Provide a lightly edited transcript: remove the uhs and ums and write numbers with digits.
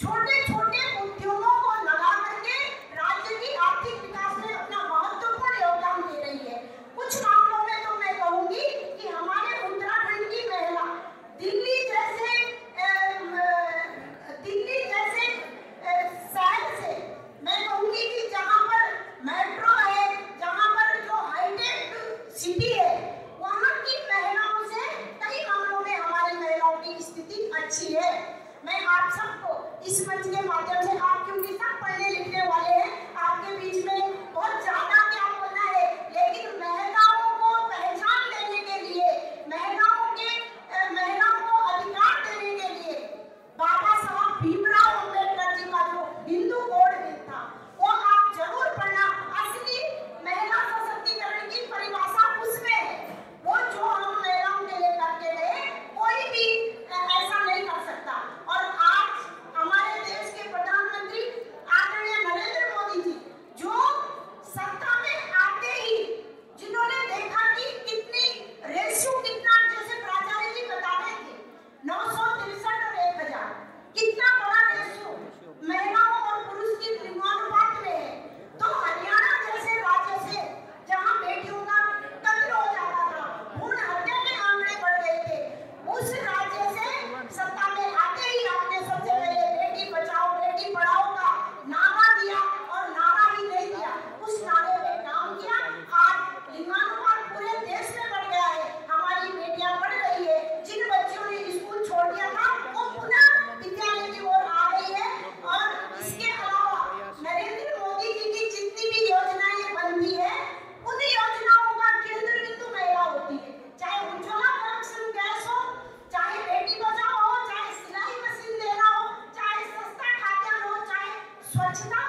छोटे छोटे उद्योगों को लगा करके राज्य की आर्थिक विकास में अपना महत्वपूर्ण योगदान दे रही है। कुछ मामलों में तो मैं कहूंगी कि हमारे उत्तराखंड की महिला दिल्ली जैसे शहर से, मैं कहूंगी कि जहां पर मेट्रो है, जहां पर जो हाईटेक सिटी है, वहां की महिलाओं से कई मामलों में हमारी महिलाओं की स्थिति अच्छी है। मैं आप सबको इस मंच के माध्यम से, आप क्योंकि सब पढ़ने लिखने वाले हैं, आपके बीच में बहुत ज्यादा क्या बोलना है, लेकिन महिलाओं को पहचान देने के लिए, महिलाओं को अधिकार देने के लिए बाबा साहब भीमराव अम्बेडकर जी का जो हिंदू कोड बिल था, वो आप जरूर पढ़ना। असली महिला सशक्तिकरण की परिभाषा उसमें है। वो जो हम महिलाओं के लिए करके गए, कोई भी ऐसा नहीं कर सकता। और आज हमारे देश के प्रधानमंत्री आदरणीय नरेंद्र मोदी जी, जो सत्ता में आते ही जिन्होंने देखा कि कितनी रेशियो, कितना, जैसे प्राचार्य जी बता रहे थे, 963 और 1000, कितना बड़ा रेशियो महिलाओं और पुरुष की लिंगानुपात में है। तो हरियाणा जैसे राज्य से, जहां बेटियों का कत्ल हो जाता था, भ्रूण हत्या के आंकड़े बढ़ गए थे, उस राज्य से सत्ता में आते ही आपने सबसे पहले बेटी बचाओ बेटी पढ़ाओ का नारा दिया, और नारा ही नहीं दिया, उस नारे पे काम किया। आज लिंगानुपात पूरे देश में बढ़ गया है, हमारी बेटियां पढ़ रही है। जिन बच्चों ने स्कूल छोड़ दिया था, वो पुनः विद्यालय की ओर आ रही है। और इसके अलावा नरेंद्र मोदी जी की जितनी भी योजनाएं बनती है, उन योजनाओं का केंद्र बिंदु महिला होती है। चाहे उज्ज्वला कनेक्शन गैस हो, चाहे बेटी बचाओ हो, चाहे सिलाई मशीन देना हो, चाहे सस्ता खाद्यान्न हो, चाहे स्वच्छता